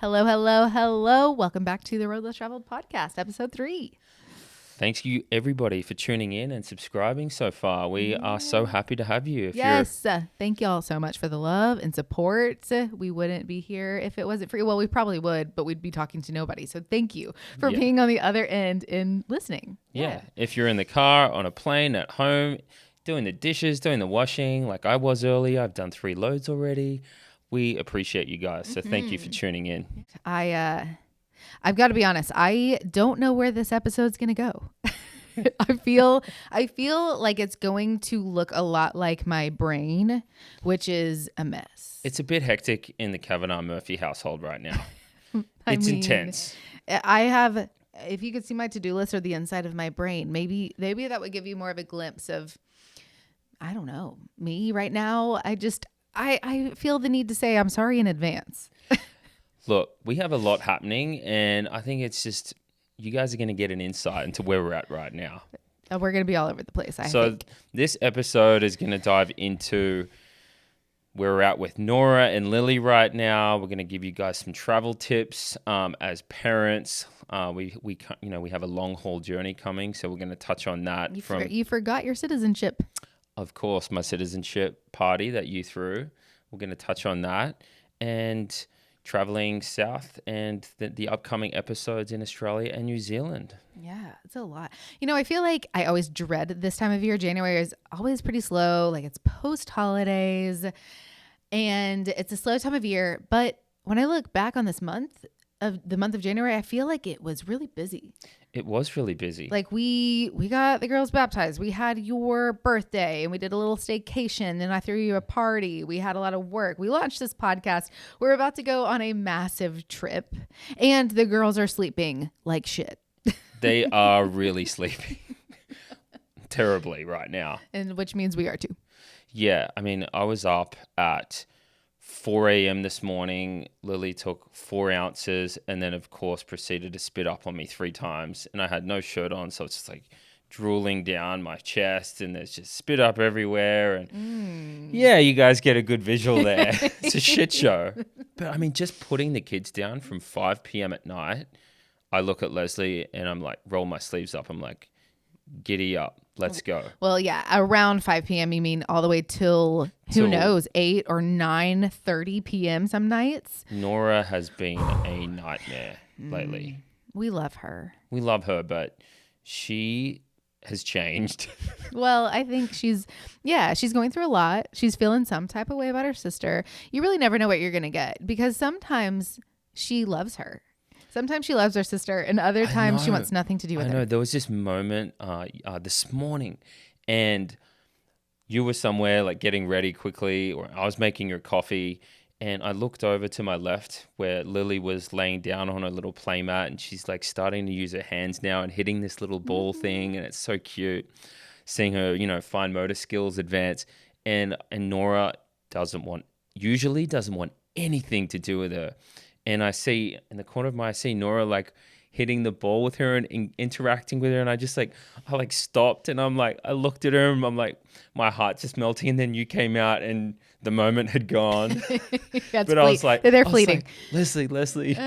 Hello, hello, hello. Welcome back to the Road Less Traveled podcast, episode 3. Thanks you everybody for tuning in and subscribing so far. We are so happy to have you. Thank you all so much for the love and support. We wouldn't be here if it wasn't free. Well, we probably would, but we'd be talking to nobody. So thank you for being on the other end and listening. Yeah. If you're in the car, on a plane, at home, doing the dishes, doing the washing, like I was earlier, I've done 3 loads already. We appreciate you guys. So thank you for tuning in. I've got to be honest. I don't know where this episode's going to go. I feel like it's going to look a lot like my brain, which is a mess. It's a bit hectic in the Kavanaugh Murphy household right now. It's intense. If you could see my to-do list or the inside of my brain, maybe that would give you more of a glimpse of, I don't know, me right now. I feel the need to say I'm sorry in advance. Look, we have a lot happening, and I think it's just you guys are going to get an insight into where we're at right now. We're going to be all over the place, I think. This episode is going to dive into where we're at with Nora and Lily right now. We're going to give you guys some travel tips as parents. We have a long haul journey coming, so we're going to touch on that. You forgot your citizenship. Of course, my citizenship party that you threw. We're going to touch on that and traveling south and the upcoming episodes in Australia and New Zealand. Yeah, it's a lot. I feel like I always dread this time of year. January is always pretty slow. Like it's post holidays and it's a slow time of year. But when I look back on the month of January, I feel like it was really busy. It was really busy. Like we got the girls baptized. We had your birthday and we did a little staycation and I threw you a party. We had a lot of work. We launched this podcast. We're about to go on a massive trip and the girls are sleeping like shit. They are really sleeping terribly right now. And which means we are too. Yeah. I mean, I was up at 4 a.m. this morning. Lily took 4 ounces and then, of course, proceeded to spit up on me 3 times. And I had no shirt on, so it's just like drooling down my chest and there's just spit up everywhere. And yeah, you guys get a good visual there. It's a shit show. But I mean, just putting the kids down from 5 p.m. at night, I look at Lesley and I'm like, roll my sleeves up. I'm like, giddy up. Let's go. Well, yeah, around 5 p.m. You mean all the way till who knows, 8 or 9:30 p.m. some nights? Nora has been a nightmare lately. We love her. We love her, but she has changed. Well, I think she's going through a lot. She's feeling some type of way about her sister. You really never know what you're going to get because sometimes she loves her. Sometimes she loves her sister, and other times she wants nothing to do with her. I know. There was this moment this morning, and you were somewhere like getting ready quickly, or I was making her coffee, and I looked over to my left where Lily was laying down on a little play mat, and she's like starting to use her hands now and hitting this little ball thing, and it's so cute seeing her, fine motor skills advance, and Nora doesn't want anything to do with her. And I see in the corner of I see Nora like hitting the ball with her and interacting with her. And I stopped and I looked at her and I'm like, my heart just melting. And then you came out and the moment had gone. But I was like, they're fleeting. Like, Lesley.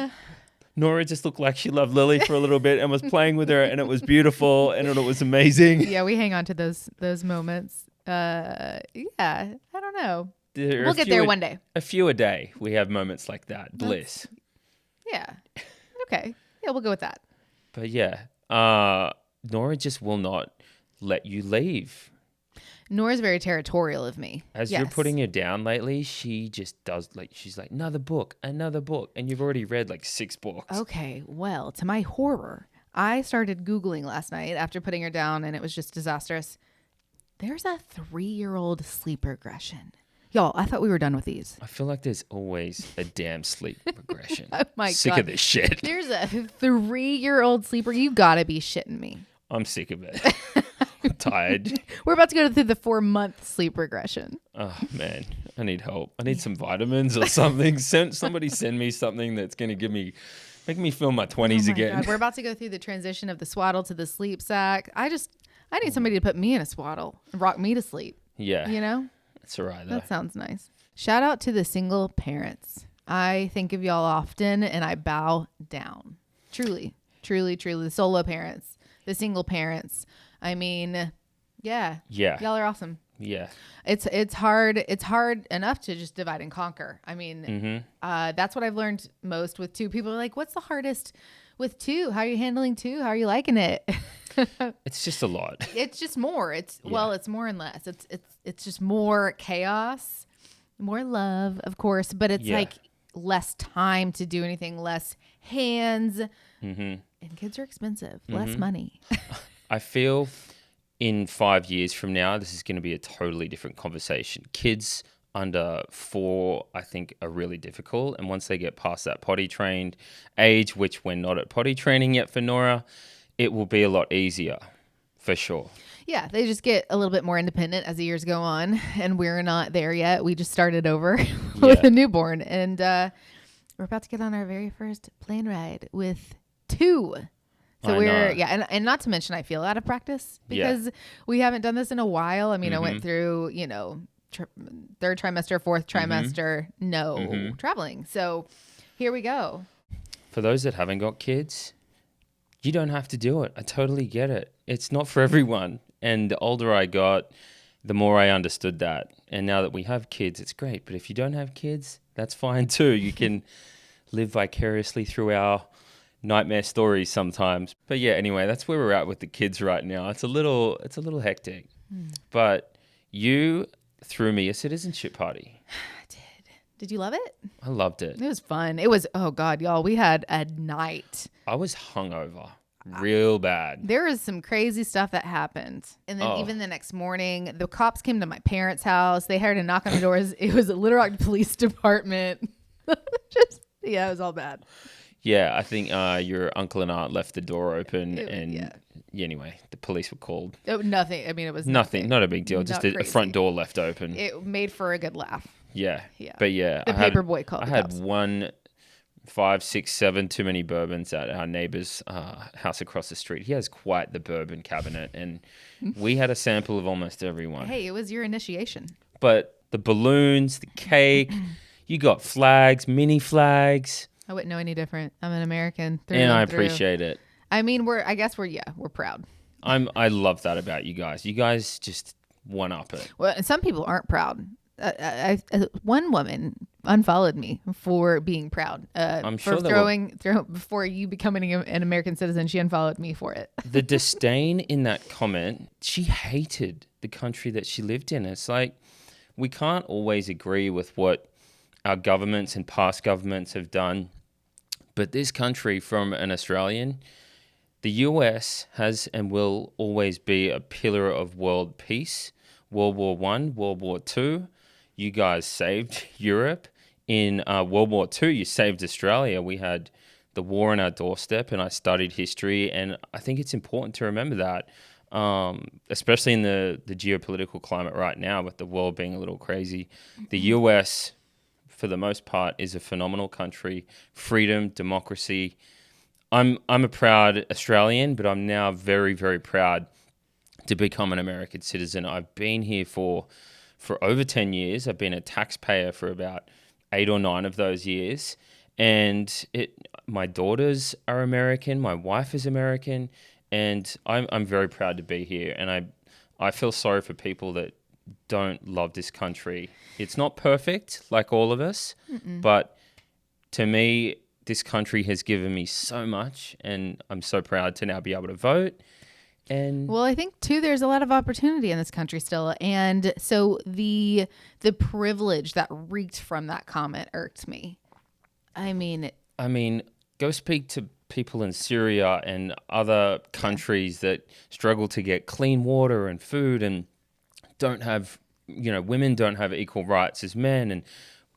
Nora just looked like she loved Lily for a little bit and was playing with her and it was beautiful and it was amazing. Yeah, we hang on to those moments. I don't know. We'll get there one day. A few a day. We have moments like that. Bliss. Yeah. Okay. Yeah, we'll go with that. But yeah, Nora just will not let you leave. Nora's very territorial of me. As you're putting her down lately, she just does she's like, another book. And you've already read like 6 books. Okay. Well, to my horror, I started Googling last night after putting her down and it was just disastrous. There's a 3-year-old sleep regression. Y'all, I thought we were done with these. I feel like there's always a damn sleep regression. Oh my sick God. of this shit. There's a 3-year-old sleeper. You gotta be shitting me. I'm sick of it. I'm tired. We're about to go through the 4-month sleep regression. Oh man, I need help. I need some vitamins or something. Somebody send me something that's gonna make me feel my 20s again. God. We're about to go through the transition of the swaddle to the sleep sack. I need somebody to put me in a swaddle and rock me to sleep. Yeah. You know? That's all right, though. That sounds nice. Shout out to the single parents I think of y'all often and I bow down. Truly, truly, truly. The solo parents, the single parents. I mean, yeah. Yeah. Y'all are awesome. Yeah. It's hard. It's hard enough to just divide and conquer. I mean, that's what I've learned most with two. People are like, what's the hardest with two? How are you handling two? How are you liking it? It's just a lot. It's just more. It's more and less. It's just more chaos, more love, of course, but it's like less time to do anything, less hands, and kids are expensive, less money. I feel in 5 years from now, this is going to be a totally different conversation. Kids under 4, I think, are really difficult. And once they get past that potty trained age, which we're not at potty training yet for Nora, it will be a lot easier for sure. Yeah, they just get a little bit more independent as the years go on. And we're not there yet. We just started over with a newborn. And we're about to get on our very first plane ride with 2. So and not to mention I feel out of practice because we haven't done this in a while. I mean, I went through, third trimester, fourth trimester, traveling. So here we go. For those that haven't got kids, you don't have to do it. I totally get it. It's not for everyone. And the older I got, the more I understood that. And now that we have kids, it's great. But if you don't have kids, that's fine too. You can live vicariously through our nightmare stories sometimes. But yeah, anyway, that's where we're at with the kids right now. It's a little hectic. But you threw me a citizenship party. I did. Did you love it? I loved it. It was fun. It was, oh God, y'all, we had a night. I was hungover real bad. There was some crazy stuff that happened. And then even the next morning, the cops came to my parents' house. They heard a knock on the doors. It was a Little Rock Police Department. It was all bad. Yeah, I think your uncle and aunt left the door open anyway, the police were called. Nothing. I mean, it was nothing. Not a big deal. Just a front door left open. It made for a good laugh. Yeah. But yeah. The paper boy called I had 1, 5, 6, 7 too many bourbons at our neighbor's house across the street. He has quite the bourbon cabinet, and we had a sample of almost everyone. Hey, it was your initiation. But the balloons, the cake, you got flags, mini flags. I wouldn't know any different. I'm an American. And I appreciate it. I mean, we're proud. I love that about you guys. You guys just one up it. Well, and some people aren't proud. One woman unfollowed me for being proud. I'm sure before you becoming an American citizen, she unfollowed me for it. The disdain in that comment, she hated the country that she lived in. It's like we can't always agree with what our governments and past governments have done. But this country, from an Australian, the US has and will always be a pillar of world peace. World War I, World War II. You guys saved Europe. In World War II, you saved Australia. We had the war on our doorstep, and I studied history, and I think it's important to remember that, especially in the geopolitical climate right now with the world being a little crazy. The US, for the most part, is a phenomenal country. Freedom, democracy. I'm a proud Australian, but I'm now very, very proud to become an American citizen. I've been here for over 10 years. I've been a taxpayer for about 8 or 9 of those years. And my daughters are American. My wife is American. And I'm very proud to be here. And I feel sorry for people that don't love this country. It's not perfect, like all of us. But to me, this country has given me so much. And I'm so proud to now be able to vote. And well, I think too, there's a lot of opportunity in this country still, and so the privilege that reeked from that comment irked me. I mean, go speak to people in Syria and other countries that struggle to get clean water and food, and don't have, women don't have equal rights as men, and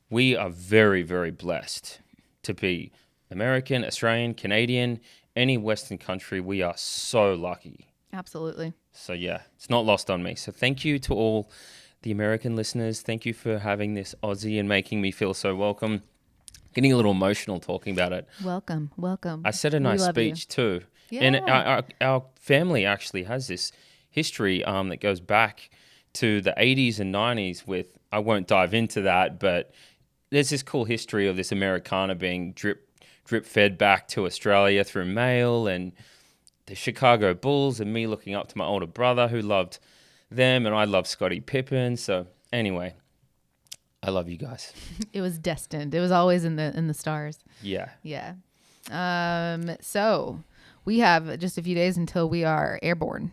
we are very, very blessed to be American, Australian, Canadian, any Western country. We are so lucky. Absolutely. So yeah, it's not lost on me. So thank you to all the American listeners. Thank you for having this Aussie and making me feel so welcome. Getting a little emotional talking about it. Welcome. I said a nice speech too. Yeah. And our family actually has this history that goes back to the 80s and 90s with, I won't dive into that, but there's this cool history of this Americana being drip fed back to Australia through mail, and the Chicago Bulls, and me looking up to my older brother who loved them, and I loved Scottie Pippen. So anyway, I love you guys. It was destined. It was always in the stars. Yeah. Yeah. So we have just a few days until we are airborne.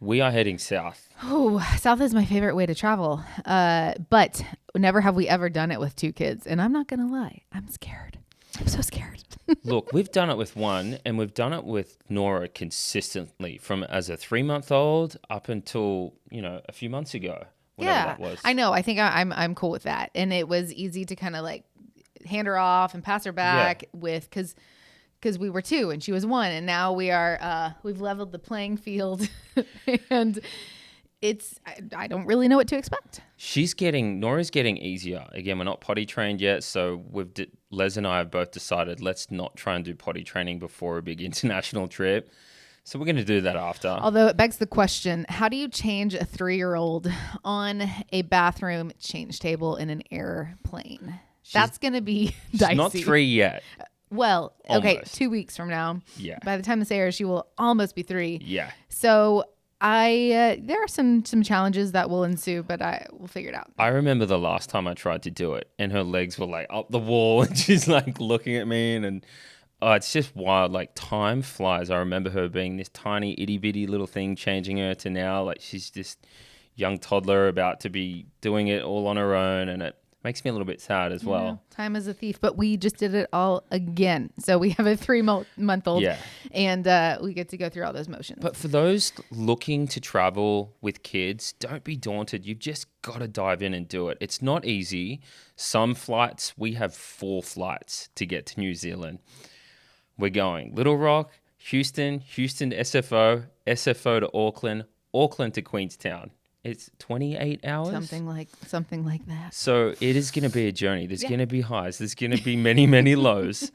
We are heading south. Oh, south is my favorite way to travel. But never have we ever done it with 2 kids. And I'm not going to lie. I'm scared. I'm so scared. Look, we've done it with one, and we've done it with Nora consistently from as a 3-month-old up until, a few months ago. Whatever that was. I know. I think I'm cool with that. And it was easy to kind of like hand her off and pass her back with, because we were 2 and she was 1, and now we've leveled the playing field, and I don't really know what to expect. Nora's getting easier. Again, we're not potty trained yet, so Les and I have both decided let's not try and do potty training before a big international trip. So we're going to do that after. Although it begs the question, how do you change a 3-year-old on a bathroom change table in an airplane? That's going to be dicey. She's not 3 yet. Well, okay, Almost. 2 weeks from now. Yeah. By the time this airs, she will almost be 3. Yeah. So there are some challenges that will ensue, but we'll figure it out. I remember the last time I tried to do it, and her legs were like up the wall, and she's like looking at me, and it's just wild. Like time flies. I remember her being this tiny itty bitty little thing, changing her to now like she's this young toddler about to be doing it all on her own, and it makes me a little bit sad as well. Yeah, time is a thief, but we just did it all again. So we have a 3-month-old, and we get to go through all those motions. But for those looking to travel with kids, don't be daunted. You've just got to dive in and do it. It's not easy. Some flights, we have 4 flights to get to New Zealand. We're going Little Rock, Houston to SFO, SFO to Auckland, Auckland to Queenstown. It's 28 hours. Something like that. So it is going to be a journey. There's going to be highs. There's going to be many, many lows.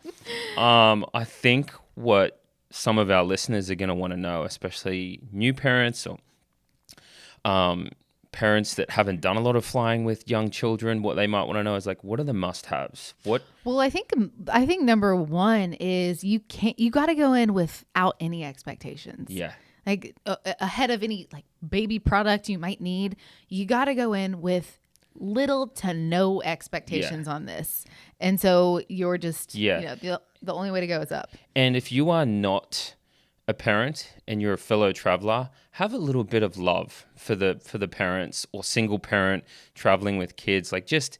I think what some of our listeners are going to want to know, especially new parents or parents that haven't done a lot of flying with young children, what they might want to know is like, what are the must-haves? Well, I think number 1 is you got to go in without any expectations. Yeah. Like ahead of any like baby product you might need, you got to go in with little to no expectations on this. And so you're just, the only way to go is up. And if you are not a parent and you're a fellow traveler, have a little bit of love for the parents or single parent traveling with kids. Like just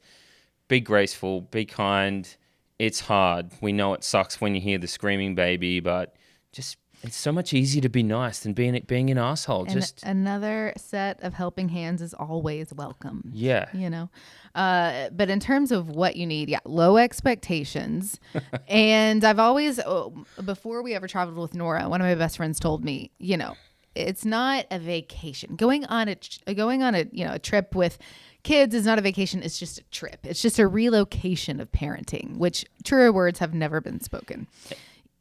be graceful, be kind. It's hard. We know it sucks when you hear the screaming baby, but just it's so much easier to be nice than being an asshole. And just another set of helping hands is always welcome. Yeah. But in terms of what you need, low expectations. And I've always, before we ever traveled with Nora, one of my best friends told me, it's not a vacation. Going on a trip with kids is not a vacation. It's just a trip. It's just a relocation of parenting, which truer words have never been spoken.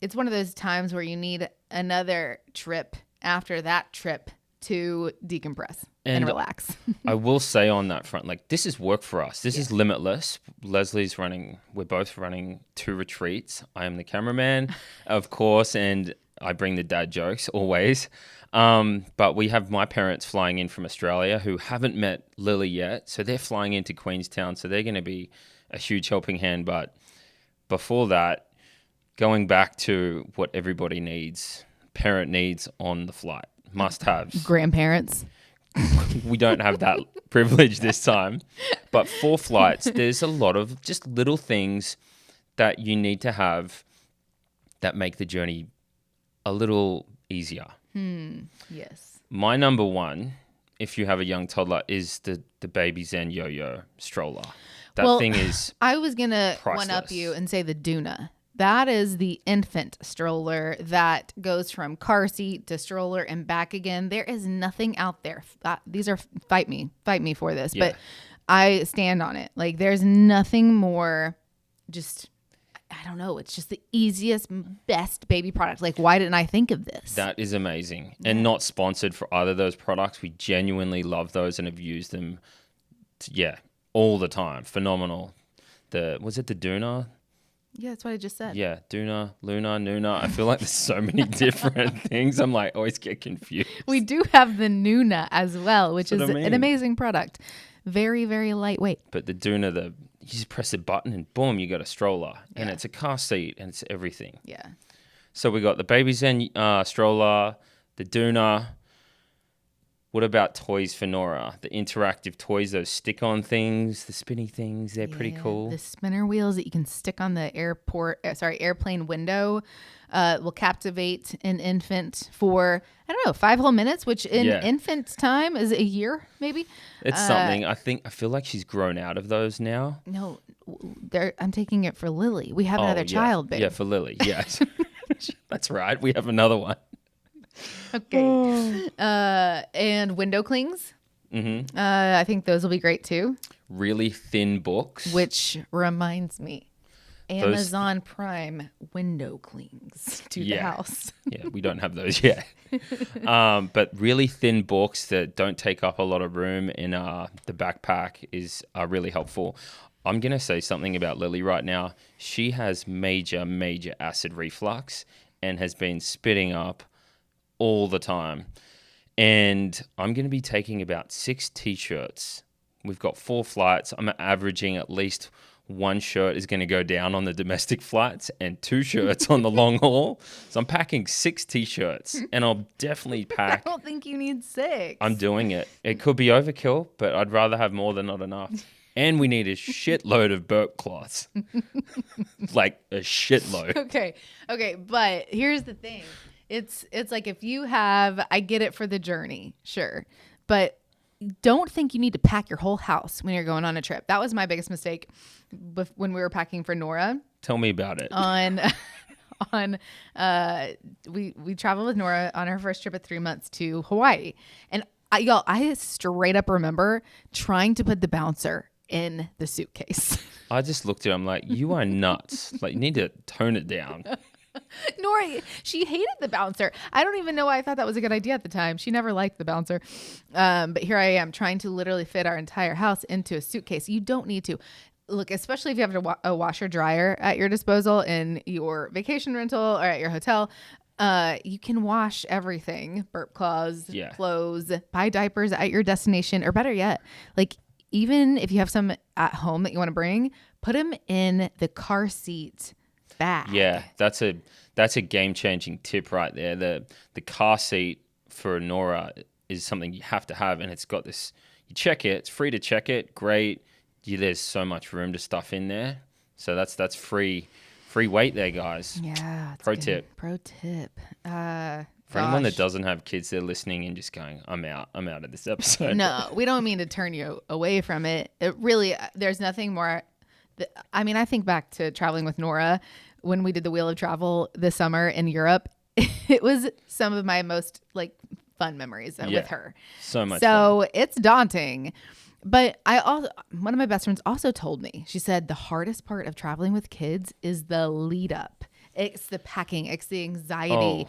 It's one of those times where you need another trip after that trip to decompress and relax. I will say on that front, like this is work for us. This is limitless. We're both running 2 retreats. I am the cameraman, of course, and I bring the dad jokes always. But we have my parents flying in from Australia who haven't met Lily yet. So they're flying into Queenstown. So they're going to be a huge helping hand. But before that, going back to what everybody needs, parent needs on the flight, must-haves. Grandparents. We don't have that privilege this time. But for flights, there's a lot of just little things that you need to have that make the journey a little easier. Yes. My number 1, if you have a young toddler, is the Baby Zen yo-yo stroller. That thing is I was going to priceless. one-up you and say the Duna. That is the infant stroller that goes from car seat to stroller and back again. There is nothing out there. These are fight me for this, but I stand on it. Like there's nothing more just, I don't know. It's just the easiest, best baby product. Like why didn't I think of this? That is amazing. And not sponsored for either of those products. We genuinely love those and have used them all the time. Phenomenal. was it the Duna? Yeah, that's what I just said. Yeah, Duna, Luna, Nuna. I feel like there's so many different things. I'm like, always get confused. We do have the Nuna as well, which That's is what I mean. an amazing product. Very, very lightweight. But the Duna, you just press a button and boom, you got a stroller. And Yeah. it's a car seat and it's everything. Yeah. So we got the Baby Zen stroller, the Duna. What about toys for Nora? The interactive toys, those stick-on things, the spinny things, they're pretty cool. The spinner wheels that you can stick on the airplane window will captivate an infant for, I don't know, 5 whole minutes, which in infant time is a year, maybe. It's something. I feel like she's grown out of those now. No, I'm taking it for Lily. We have another child, babe. Yeah, for Lily, yes. That's right. We have another one. Okay. And window clings. Mm-hmm. I think those will be great too. Really thin books. Which reminds me, Amazon Prime window clings to the house. Yeah, we don't have those yet. But really thin books that don't take up a lot of room in the backpack are really helpful. I'm going to say something about Lily right now. She has major, major acid reflux and has been spitting up all the time. And I'm going to be taking about 6 T-shirts. We've got 4 flights. I'm averaging at least 1 shirt is going to go down on the domestic flights and 2 shirts on the long haul. So I'm packing 6 T-shirts and I'll definitely pack. I don't think you need 6. I'm doing it. It could be overkill, but I'd rather have more than not enough. And we need a shitload of burp cloths. Like a shitload. Okay. But here's the thing. It's like if you have, I get it for the journey, sure. But don't think you need to pack your whole house when you're going on a trip. That was my biggest mistake when we were packing for Nora. Tell me about it. We traveled with Nora on her first trip at 3 months to Hawaii. And I straight up remember trying to put the bouncer in the suitcase. I just looked at her, I'm like, you are nuts. Like, you need to tone it down. Nora, she hated the bouncer. I don't even know why I thought that was a good idea at the time. She never liked the bouncer. But here I am trying to literally fit our entire house into a suitcase. You don't need to. Look, especially if you have a washer dryer at your disposal in your vacation rental or at your hotel, you can wash everything, burp cloths, clothes, buy diapers at your destination, or better yet, like even if you have some at home that you want to bring, put them in the car seat bag. Yeah, that's a game-changing tip right there. The car seat for Nora is something you have to have, and it's got this. You check it; it's free to check it. Great, there's so much room to stuff in there. So that's free weight there, guys. Yeah. Pro tip. For anyone that doesn't have kids, they're listening and just going, I'm out of this episode. No, we don't mean to turn you away from it. It really, there's nothing more. I think back to traveling with Nora when we did the Wheel of Travel this summer in Europe. It was some of my most fun memories with her. So much So fun. It's daunting. But one of my best friends also told me, she said the hardest part of traveling with kids is the lead up. It's the packing, it's the anxiety. Oh.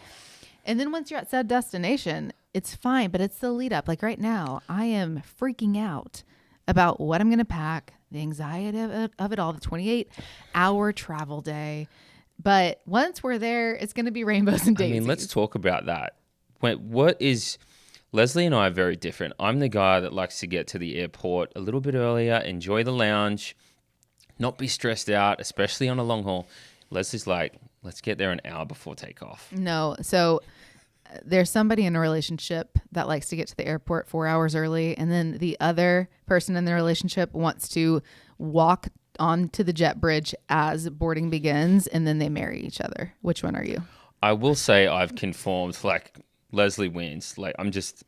And then once you're at said destination, it's fine, but it's the lead up. Like right now, I am freaking out about what I'm going to pack, the anxiety of it all, the 28-hour travel day. But once we're there, it's going to be rainbows and daisies. Let's talk about that. Lesley and I are very different. I'm the guy that likes to get to the airport a little bit earlier, enjoy the lounge, not be stressed out, especially on a long haul. Leslie's like, let's get there an hour before takeoff. No. So there's somebody in a relationship that likes to get to the airport 4 hours early. And then the other person in the relationship wants to walk onto the jet bridge as boarding begins. And then they marry each other. Which one are you? I will say I've conformed. Lesley wins. I'm just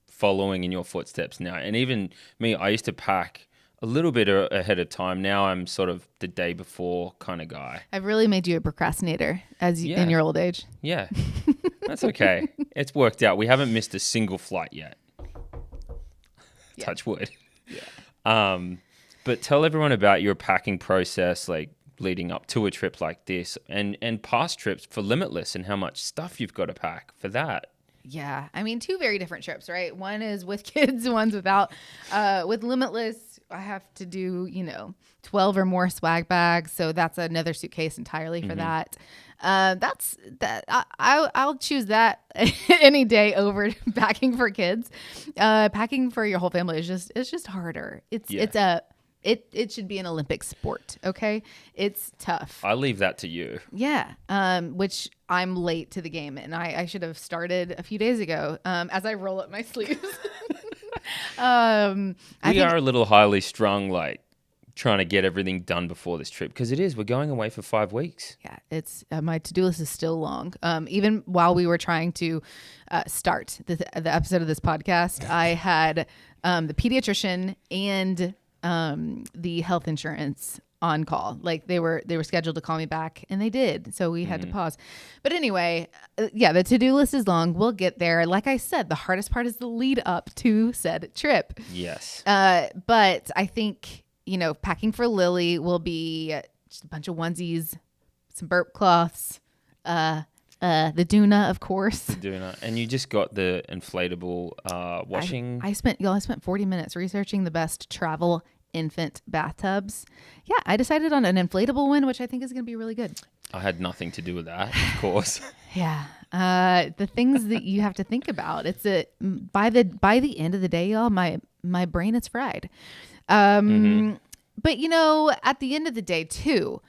following in your footsteps now. And even me, I used to pack a little bit ahead of time. Now I'm sort of the day before kind of guy. I've really made you a procrastinator in your old age. Yeah, that's okay. It's worked out. We haven't missed a single flight yet. Yeah. Touch wood. Yeah. But tell everyone about your packing process, leading up to a trip like this, and past trips for Limitless, and how much stuff you've got to pack for that. Yeah. I mean, two very different trips, right? One is with kids, one's without. With Limitless, I have to do, 12 or more swag bags. So that's another suitcase entirely for that. That's that. I'll choose that any day over packing for kids. Packing for your whole family it's just harder. It should be an Olympic sport. Okay. It's tough. I leave that to you. Yeah. Which I'm late to the game, and I should have started a few days ago. As I roll up my sleeves. We are a little highly strung, like trying to get everything done before this trip, because we're going away for 5 weeks. Yeah, it's my to-do list is still long. Even while we were trying to start the episode of this podcast, I had the pediatrician and the health insurance on call. Like they were scheduled to call me back, and they did. So we had to pause. But anyway, the to-do list is long. We'll get there. Like I said, the hardest part is the lead up to said trip. Yes. But I think, packing for Lily will be just a bunch of onesies, some burp cloths, the Doona, of course. The Doona. And you just got the inflatable washing. I spent 40 minutes researching the best travel infant bathtubs. Yeah, I decided on an inflatable one, which I think is going to be really good. I had nothing to do with that, of course. Yeah. The things that you have to think about. It's by the end of the day, y'all, my brain is fried. But at the end of the day too,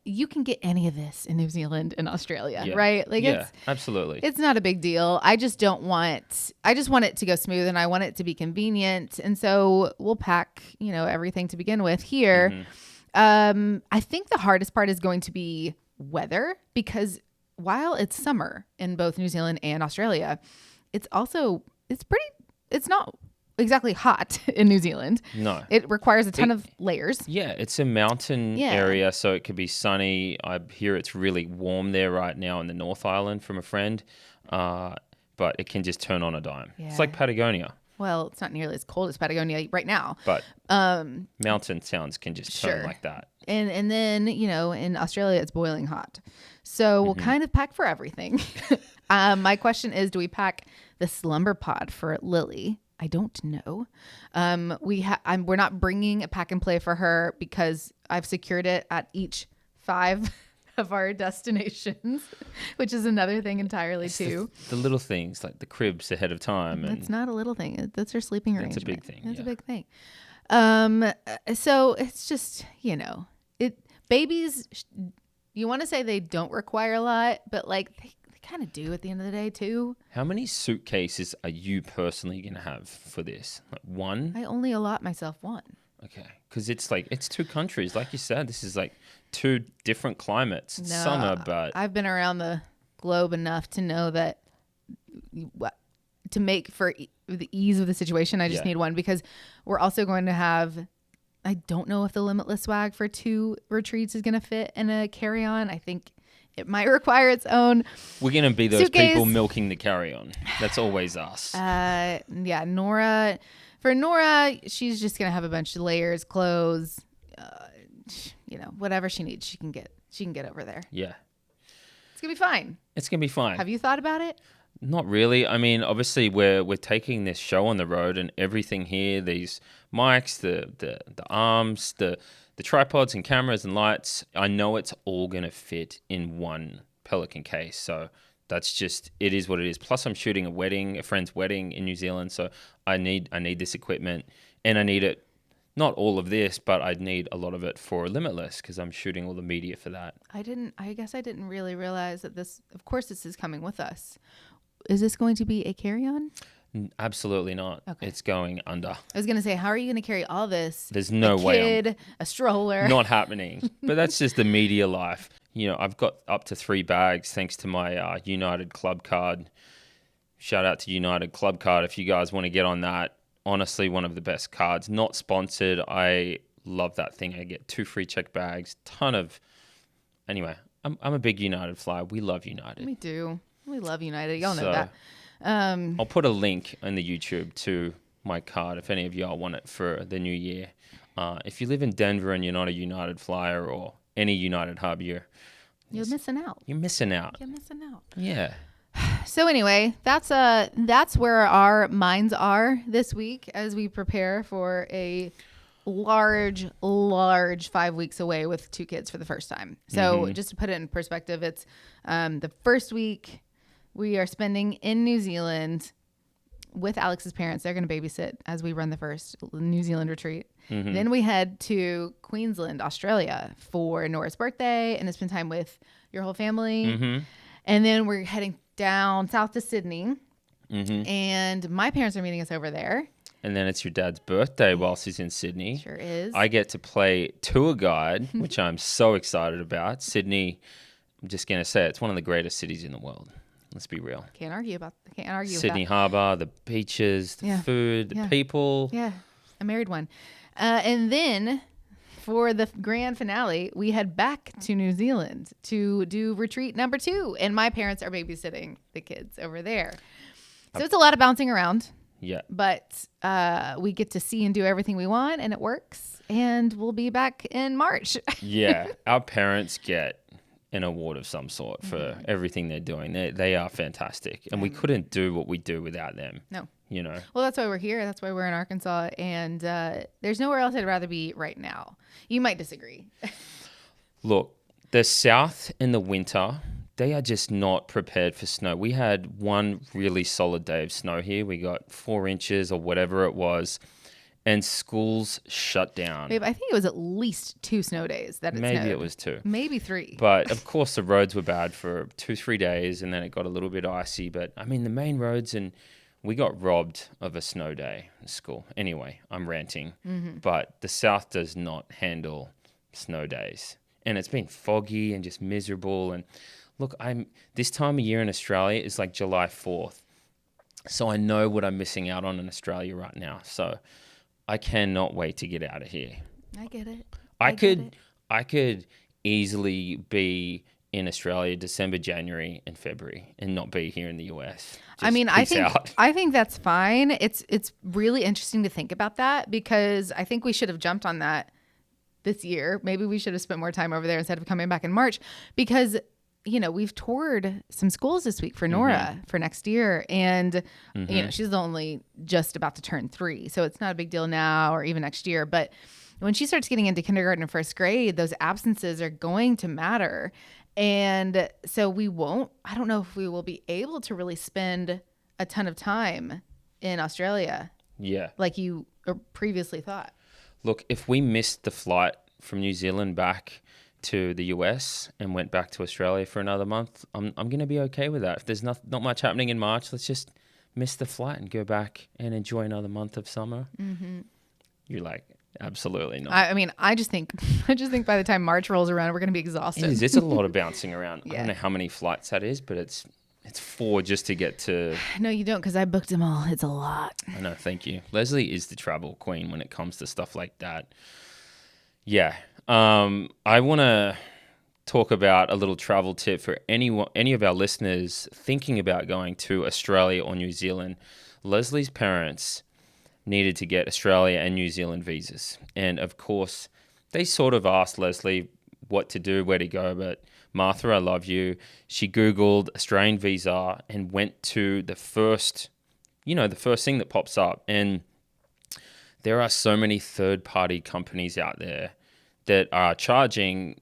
you can get any of this in New Zealand and Australia, right? Like absolutely. It's not a big deal. I just want it to go smooth, and I want it to be convenient. And so we'll pack, everything to begin with here. I think the hardest part is going to be weather, because while it's summer in both New Zealand and Australia, it's not exactly hot in New Zealand. No. It requires a ton of layers. Yeah, it's a mountain area, so it could be sunny. I hear it's really warm there right now in the North Island from a friend, but it can just turn on a dime. Yeah. It's like Patagonia. Well, it's not nearly as cold as Patagonia right now. But mountain towns can just turn like that. And then, in Australia, it's boiling hot. So we'll kind of pack for everything. My question is, do we pack the slumber pod for Lily? I don't know. We're not bringing a pack and play for her because I've secured it at each 5 of our destinations, which is another thing entirely too. The little things like the cribs ahead of time. That's not a little thing. That's her sleeping arrangement. It's a big thing. That's a big thing. So it's just, babies, you want to say they don't require a lot, but like they kind of do at the end of the day too. How many suitcases are you personally going to have for this? Like one? I only allot myself one. Okay. Because it's 2 countries. Like you said, this is like 2 different climates. It's summer, but... I've been around the globe enough to know that to make for the ease of the situation, I just need one, because we're also going to have... I don't know if the Limitless swag for 2 retreats is going to fit in a carry-on. I think it might require its own We're going to be those suitcase. People milking the carry-on. That's always us. Nora... For Nora, she's just going to have a bunch of layers, clothes, whatever she needs, she can get over there. Yeah. It's going to be fine. It's going to be fine. Have you thought about it? Not really. I mean, obviously we're taking this show on the road, and everything here, these mics, the arms, the tripods and cameras and lights, I know it's all going to fit in one Pelican case. So that's just, it is what it is. Plus I'm shooting a friend's wedding in New Zealand. So I need this equipment, and I need it, not all of this, but I'd need a lot of it for Limitless, because I'm shooting all the media for that. I guess I didn't really realize that this is coming with us. Is this going to be a carry-on? Absolutely not. Okay. It's going under. I was going to say, how are you going to carry all this? There's no way. A stroller. Not happening. But that's just the media life. I've got up to 3 bags thanks to my United Club card. Shout out to United Club card if you guys want to get on that. Honestly, one of the best cards. Not sponsored. I love that thing. I get 2 free check bags. Anyway, I'm a big United flyer. We love United. We do. We love United. Y'all know that. I'll put a link in the YouTube to my card if any of y'all want it for the new year. If you live in Denver and you're not a United flyer or any United hub, you're missing out. You're missing out. You're missing out. Yeah. So anyway, that's where our minds are this week as we prepare for a large 5 weeks away with 2 kids for the first time. So just to put it in perspective, it's the first week we are spending in New Zealand with Alex's parents. They're going to babysit as we run the first New Zealand retreat. Then we head to Queensland, Australia for Nora's birthday and to spend time with your whole family. And then we're heading down south to Sydney. And my parents are meeting us over there. And then it's your dad's birthday whilst he's in Sydney. Sure is. I get to play tour guide, which I'm so excited about. Sydney, I'm just going to say it's one of the greatest cities in the world. Let's be real. Can't argue Sydney with that. Harbour, the beaches, the food, the people. Yeah, I married one. And then for the grand finale, we head back to New Zealand to do retreat number 2. And my parents are babysitting the kids over there. So it's a lot of bouncing around. Yeah. But we get to see and do everything we want, and it works. And we'll be back in March. Yeah. Our parents get an award of some sort for everything they're doing. They are fantastic. And we couldn't do what we do without them. No. You know? Well, that's why we're here. That's why we're in Arkansas. And there's nowhere else I'd rather be right now. You might disagree. Look, the South in the winter, they are just not prepared for snow. We had one really solid day of snow here. We got 4 inches or whatever it was. And schools shut down. Babe, I think it was at least 2 snow days that it snowed. Maybe it was 2. Maybe 3. But of course the roads were bad for 2-3 days and then it got a little bit icy. But I mean the main roads, and we got robbed of a snow day at school. Anyway, I'm ranting. But the South does not handle snow days. And it's been foggy and just miserable. And look, this time of year in Australia is like July 4th. So I know what I'm missing out on in Australia right now. So I cannot wait to get out of here. I get it. I could easily be in Australia December, January, and February, and not be here in the US. I mean, I think that's fine. It's really interesting to think about that, because I think we should have jumped on that this year. Maybe we should have spent more time over there instead of coming back in March, because we've toured some schools this week for Nora for next year. And, she's only just about to turn 3. So it's not a big deal now or even next year. But when she starts getting into kindergarten and first grade, those absences are going to matter. And so I don't know if we will be able to really spend a ton of time in Australia. Yeah. Like you previously thought. Look, if we missed the flight from New Zealand back to the US and went back to Australia for another month, I'm going to be okay with that. If there's not much happening in March, let's just miss the flight and go back and enjoy another month of summer. You're like, absolutely not. I mean, I just think by the time March rolls around, we're going to be exhausted. It's a lot of bouncing around. I don't know how many flights that is, but it's 4 just to get to... No, you don't, because I booked them all. It's a lot. I know, thank you. Lesley is the travel queen when it comes to stuff like that. Yeah. I want to talk about a little travel tip for any of our listeners thinking about going to Australia or New Zealand. Lesley's parents needed to get Australia and New Zealand visas. And of course, they sort of asked Lesley what to do, where to go. But Martha, I love you. She Googled Australian visa and went to the first thing that pops up. And there are so many third-party companies out there that are charging,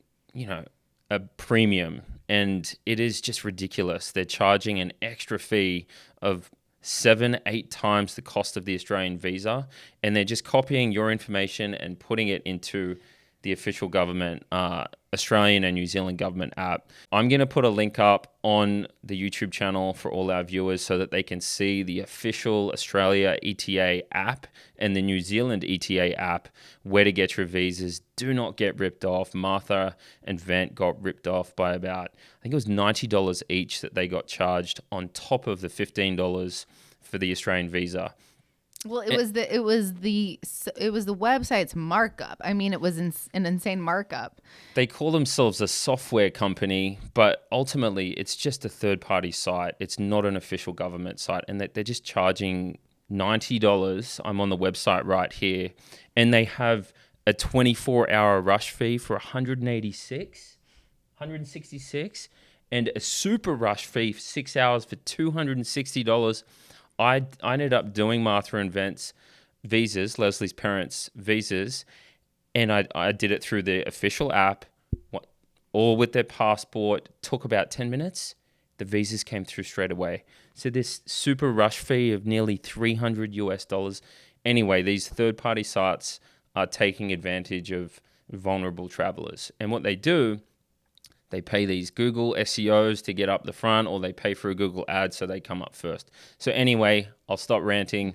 a premium, and it is just ridiculous. They're charging an extra fee of 7-8 times the cost of the Australian visa, and they're just copying your information and putting it into the official government, Australian and New Zealand government app. I'm going to put a link up on the YouTube channel for all our viewers so that they can see the official Australia ETA app and the New Zealand ETA app, where to get your visas. Do not get ripped off. Martha and Vent got ripped off by about, I think it was $90 each that they got charged on top of the $15 for the Australian visa. Well, it was the website's markup. I mean, it was an insane markup. They call themselves a software company, but ultimately it's just a third-party site. It's not an official government site, and they're just charging $90. I'm on the website right here, and they have a 24-hour rush fee for 166, and a super rush fee for 6 hours for $260. I ended up doing Martha and Vent's visas, Leslie's parents' visas, and I did it through the official app, all with their passport. Took about 10 minutes. The visas came through straight away. So this super rush fee of nearly $300. Anyway, these third-party sites are taking advantage of vulnerable travelers. And what they do, they pay these Google SEOs to get up the front, or they pay for a Google ad so they come up first. So anyway, I'll stop ranting.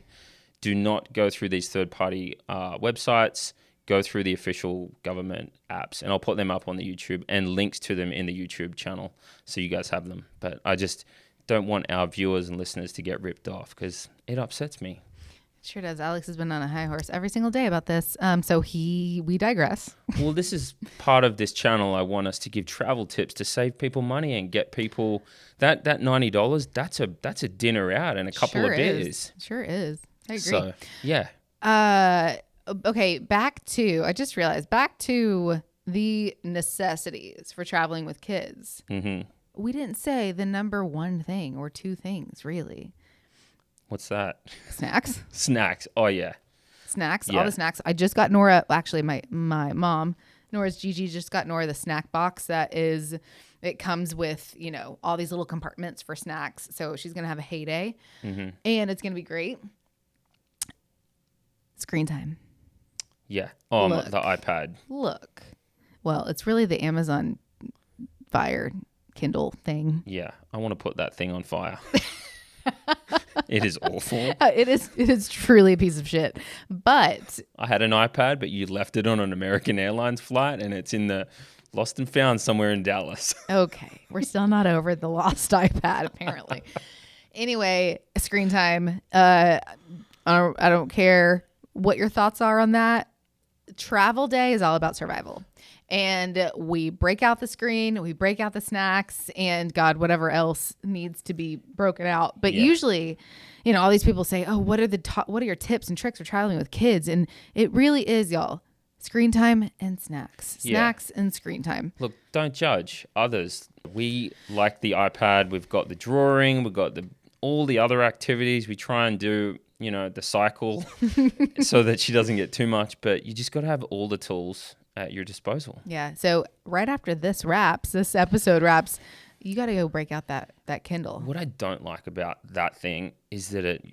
Do not go through these third-party websites. Go through the official government apps, and I'll put them up on the YouTube and links to them in the YouTube channel so you guys have them. But I just don't want our viewers and listeners to get ripped off because it upsets me. Sure does. Alex has been on a high horse every single day about this. So we digress. Well, this is part of this channel. I want us to give travel tips to save people money and get people that $90. That's a dinner out and a couple of beers. Sure is. I agree. So yeah. Okay, I just realized back to the necessities for traveling with kids. Mm-hmm. We didn't say the number one thing or two things, really. What's that? Snacks. Snacks. Oh, yeah. Snacks. Yeah. All the snacks. I just got Nora, actually my mom, Nora's Gigi, just got Nora the snack box it comes with, all these little compartments for snacks. So she's going to have a heyday. Mm-hmm. And it's going to be great. Screen time. Yeah. Oh, the iPad. Look. Well, it's really the Amazon Fire Kindle thing. Yeah. I want to put that thing on fire. It is awful. It is truly a piece of shit. But I had an iPad, but you left it on an American Airlines flight, and it's in the lost and found somewhere in Dallas. Okay. We're still not over the lost iPad, apparently. Anyway, screen time. I don't care what your thoughts are on that. Travel day is all about survival. And we break out the screen, we break out the snacks, and God, whatever else needs to be broken out. But usually, all these people say, "Oh, what are your tips and tricks for traveling with kids?" And it really is, y'all, screen time and snacks, and screen time. Look, don't judge others. We like the iPad. We've got the drawing. We've got all the other activities. We try and do, the cycle so that she doesn't get too much. But you just got to have all the tools at your disposal. Yeah. So right after this episode wraps, you got to go break out that Kindle. What I don't like about that thing is that it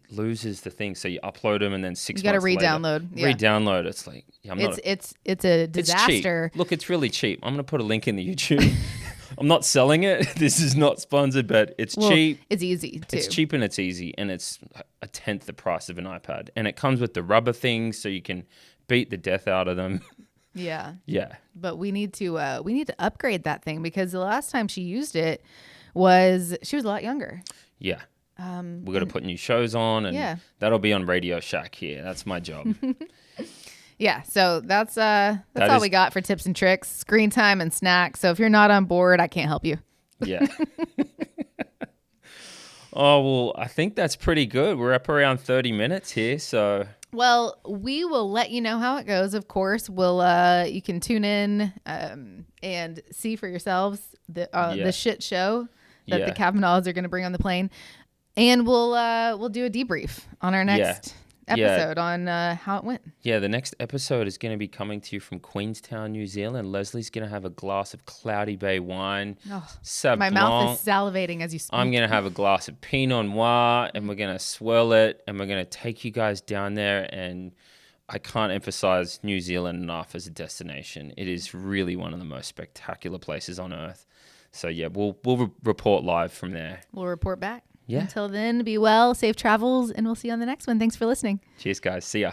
loses the thing. So you upload them and then 6 months later. You got to re-download. Re-download. It's like, it's a disaster. It's cheap. Look, it's really cheap. I'm going to put a link in the YouTube. I'm not selling it. This is not sponsored, but it's cheap. It's easy too. It's cheap and it's easy, and it's a tenth the price of an iPad. And it comes with the rubber things, so you can beat the death out of them. Yeah. Yeah. But we need to upgrade that thing, because the last time she used it she was a lot younger. Yeah. We're going to put new shows on, and that'll be on Radio Shack here. That's my job. Yeah, so that's all we got for tips and tricks, screen time and snacks. So if you're not on board, I can't help you. Yeah. Oh, well, I think that's pretty good. We're up around 30 minutes here, so. Well, we will let you know how it goes. Of course, you can tune in and see for yourselves the shit show that the Kavanaughs are going to bring on the plane, and we'll do a debrief on our next episode on how it went. Yeah, the next episode is going to be coming to you from Queenstown, New Zealand. Leslie's going to have a glass of Cloudy Bay wine. Oh, my mouth is salivating as you speak. I'm going to have a glass of Pinot Noir, and we're going to swirl it, and we're going to take you guys down there. And I can't emphasize New Zealand enough as a destination. It is really one of the most spectacular places on earth. So yeah, we'll report live from there. We'll report back. Yeah. Until then, be well, safe travels, and we'll see you on the next one. Thanks for listening. Cheers, guys. See ya.